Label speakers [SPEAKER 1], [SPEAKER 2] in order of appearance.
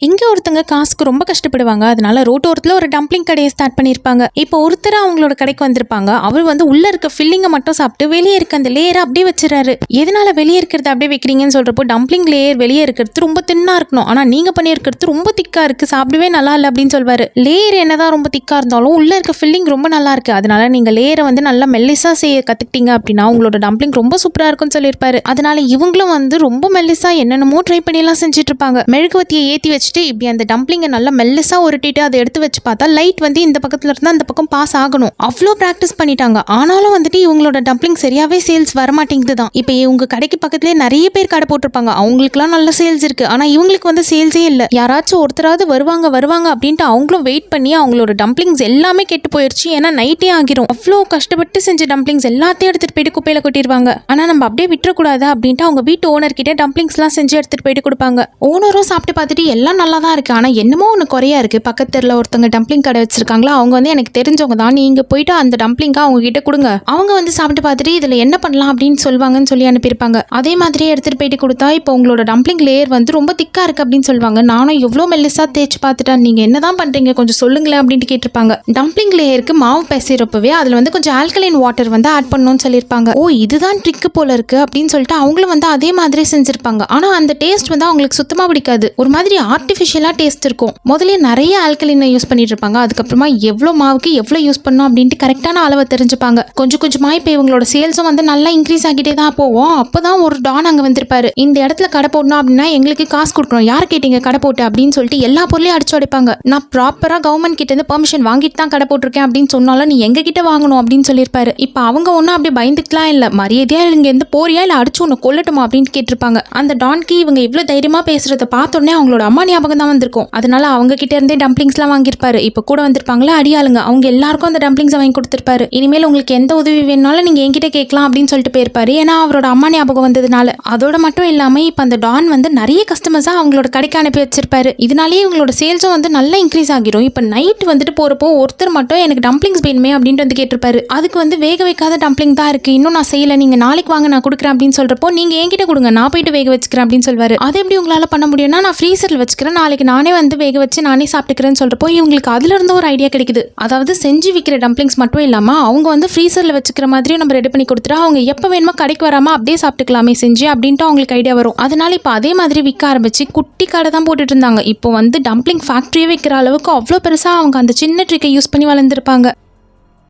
[SPEAKER 1] இங்க ஒருத்தங்க காசுக்கு ரொம்ப கஷ்டப்படுவாங்க. அதனால ரோட்டோரத்துல ஒரு டம்ப்ளிங் கடையை ஸ்டார்ட் பண்ணியிருப்பாங்க. இப்போ ஒருத்தர் அவங்களோட கடைக்கு வந்திருப்பாங்க. அவர் வந்து உள்ள இருக்க ஃபில்லிங்கை மட்டும் சாப்பிட்டு வெளியே இருக்க அந்த லேயரை அப்படியே வச்சிடறாரு. எதனால வெளியே இருக்கிறத அப்படியே வைக்கிறீங்கன்னு சொல்றப்போ, டம்ப்ளிங் லேயர் வெளியே இருக்கிறது ரொம்ப தின்னா இருக்கணும், ஆனா நீங்க பண்ணியிருக்கிறது ரொம்ப திக்கா இருக்கு, சாப்பிடவே நல்லா இல்லை அப்படின்னு சொல்வாரு. லேயர் என்னதான் ரொம்ப திக்கா இருந்தாலும் உள்ள இருக்க ஃபில்லிங் ரொம்ப நல்லா இருக்கு, அதனால நீங்க லேயரை வந்து நல்லா மெல்லிசா செய்ய கத்துக்கிட்டீங்க அப்படின்னா உங்களோட டம்ப்ளிங் ரொம்ப சூப்பரா இருக்கும்னு சொல்லியிருப்பாரு. அதனால இவங்களும் வந்து ரொம்ப மெல்லிசா என்னென்னமோ ட்ரை பண்ணி எல்லாம் செஞ்சுட்டு இருப்பாங்க. மெழுகுவத்தியை ஏற்றி வச்சுட்டு இப்படி அந்த டம்ப்ளிங்கை நல்லா மெல்லிசா உருட்டிட்டு அதை எடுத்து வச்சு பார்த்தா லைட் வந்து இந்த பக்கத்துல இருந்தா அந்த பக்கம் பாஸ் ஆகணும். அவ்வளோ ப்ராக்டிஸ் பண்ணிட்டாங்க. ஆனாலும் வந்துட்டு இவங்களோட டம்ப்ளிங் சரியாவே சேல்ஸ் வர மாட்டேங்குது தான். இப்போ இவங்க கடைக்கு பக்கத்துலேயே நிறைய பேர் கடை போட்டிருப்பாங்க. அவங்களுக்குலாம் நல்ல சேல்ஸ் இருக்கு, ஆனா இவங்களுக்கு வந்து சேல்ஸே இல்லை. யாராச்சும் ஒருத்தராவது வருவாங்க வருவாங்க அப்படின்ட்டு அவங்களும் வெயிட் பண்ணி அவங்களோட டம்ப்ளிங்ஸ் எல்லாமே கெட்டு போயிடுச்சு. ஏன்னா நைட்டே ஆகிரும். அவ்வளோ கஷ்டப்பட்டு செஞ்ச டம்ப்ளிங்ஸ் எல்லாத்தையும் எடுத்துட்டு போயிட்டு குப்பையில கொட்டிடுவாங்க. ஆனா நம்ம அப்படியே விட்டுறக்கூடாது அப்படின்ட்டு அவங்க வீட்டு ஓனர் கிட்டே டம்ப்ளிங்ஸ் எல்லாம் செஞ்சு எடுத்துட்டு போயிட்டு கொடுப்பாங்க. ஓனரும் சாப்பிட்டு பார்த்துட்டு எல்லாம் நல்லா தான் இருக்கு, ஆனா என்னமோ ஒன்று குறையா இருக்கு. பக்கத்துல ஒருத்தவங்க டம்ப்ளிங் கடை வச்சிருக்காங்களா, அவங்க வந்து எனக்கு தெரிஞ்சவங்க தான், நீங்க போயிட்டு அந்த டம்ப்ளிங்கா அவங்க கிட்ட கொடுங்க, அவங்க வந்து சாப்பிட்டு பார்த்துட்டு இதுல என்ன பண்ணலாம் அப்படின்னு சொல்லுவாங்கன்னு சொல்லி அனுப்பியிருப்பாங்க. அதே மாதிரியே எடுத்துட்டு போயிட்டு கொடுத்தா இப்போ உங்களோட டம்ப்ளிங் லேயர் வந்து ரொம்ப திக்கா இருக்கு அப்படின்னு சொல்லுவாங்க. நானும் எவ்வளோ மெல்லிசா தேய்ச்சி பார்த்துட்டேன், நீங்க என்னதான் பண்றீங்க கொஞ்சம் சொல்லுங்களேன் அப்படின்ட்டு கேட்டிருப்பாங்க. டம்ப்ளிங் லேயருக்கு மாவு பேசுறப்பவே அதுல வந்து கொஞ்சம் ஆல்கலைன் வாட்டர் வந்து ஆட் பண்ணணும்னு சொல்லியிருப்பாங்க. ஓ இதுதான் ட்ரிக்கு போல இருக்கு அப்படின்னு சொல்லிட்டு அவங்களும் வந்து அதே மாதிரி செஞ்சிருப்பாங்க. ஆனா அந்த டேஸ்ட் வந்து அவங்களுக்கு சுத்தமா பிடிக்காது. ஒரு மாதிரி ஆர்டிஃபிஷியலா டேஸ்ட் இருக்கும். முதல்ல நிறைய ஆல்கலினை யூஸ் பண்ணிட்டு இருப்பாங்க. அதுக்கப்புறமா எவ்வளோ மாவுக்கு எவ்வளோ யூஸ் பண்ணணும் அப்படின்ட்டு கரெக்டான அளவை தெரிஞ்சுப்பாங்க. கொஞ்சம் கொஞ்சமா இப்போ இவங்களோட சேல்ஸும் வந்து நல்லா இன்க்ரீஸ் ஆகிட்டே தான் போவோம். அப்போதான் ஒரு டான் அங்கே வந்திருப்பாரு. இந்த இடத்துல கடை போடணும் அப்படின்னா எங்களுக்கு காசு கொடுக்கணும், யார் கேட்டீங்க கடை போட்டு அப்படின்னு சொல்லிட்டு எல்லா பொருளையும் அடிச்சு உடைப்பாங்க. நான் ப்ராப்பரா கவர்மெண்ட் கிட்ட இருந்து பெர்மிஷன் வாங்கிட்டு தான் கடை போட்டிருக்கேன் அப்படின்னு சொன்னாலும் நீ எங்க கிட்ட வாங்கணும் அப்படின்னு சொல்லியிருப்பாரு. இப்போ அவங்க ஒன்றும் அப்படி பயந்துக்கலாம் இல்லை, மரியாதையா இங்க இருந்து போறியா இல்லை அடிச்சு ஒன்று கொல்லட்டுமா அப்படின்னு கேட்டிருப்பாங்க. அந்த டான்க்கு இவங்க இவ்வளோ தைரியமா பேசுறத பார்த்தோன்னே அவங்களோட அம்மா ஞாபகம் தான் வந்திருக்கும். அதனால அவங்க கிட்ட இருந்தே டம்ப்ளிங்ஸ்லாம் வாங்கியிருப்பாரு. இப்போ கூட வந்திருப்பாங்களா அடியாளுங்க, அவங்க எல்லாருக்கும் அந்த டம்ப்ளிங்ஸை வாங்கி கொடுத்துருப்பாரு. இனிமேல் உங்களுக்கு எந்த உதவி வேணாலும் நீங்க என்கிட்ட கேட்கலாம் அப்படின்னு சொல்லிட்டு போயிருப்பாரு. ஏன்னா அவரோட அம்மா ஞாபகம் வந்ததுனால. அதோட மட்டும் இல்லாம இப்போ அந்த டான் வந்து நிறைய கஸ்டமர்ஸா அவங்களோட கடைக்கு அனுப்பி வச்சிருப்பாரு. இதனாலேயே இவங்களோட சேல்ஸும் வந்து நல்லா இன்க்ரீஸ் ஆகிரும். இப்போ நைட் வந்துட்டு போறப்போ ஒருத்தர் மட்டும் எனக்கு டம்ப்ளிங்ஸ் வேணுமே அப்படின்ட்டு வந்து கேட்டிருப்பாரு. அதுக்கு வந்து வேக வைக்காத டம்ப்ளிங் தான் இருக்கு, இன்னும் நான் செய்யல, நீங்க நாளைக்கு வாங்க நான் கொடுக்குறேன் அப்படின்னு சொல்றப்போ நீங்க என்கிட்ட கொடுங்க, நான் போயிட்டு வேக வச்சுக்கிறேன் அப்படின்னு சொல்வாரு. அது எப்படி உங்களால பண்ண முடியும்னா நான் ஃப்ரீசர்ல வச்சுக்கிறேன், நாளைக்கு நானே வந்து வேக வச்சு நானே சாப்பிட்டுக்கிறேன்னு சொல்றப்போ இவங்களுக்கு அதுல இருந்து ஒரு ஐடியா கிடைக்குது. அதாவது செஞ்சு விற்கிற டம்ப்ளிங்ஸ் மட்டும் இல்லாம அவங்க வந்து ஃப்ரீசர்ல வச்சுக்கிற மாதிரியும் நம்ம ரெடி பண்ணி கொடுத்துட்டா அவங்க எப்ப வேணுமோ கடைக்கு வராம அப்படியே சாப்பிட்டுக்கலாமே செஞ்சு அப்படின்ட்டு அவங்களுக்கு ஐடியா வரும். அதனால இப்போ அதே மாதிரி விற்க ஆரம்பிச்சு குட்டி கடை தான் போட்டுட்டு இருந்தாங்க. இப்போ வந்து டம்ப்ளிங் ஃபேக்டரியே வைக்கிற அளவுக்கு அவ்வளோ பெருசா அவங்க அந்த சின்ன ட்ரிக்கை யூஸ் பண்ணி வளர்ந்துருப்பாங்க.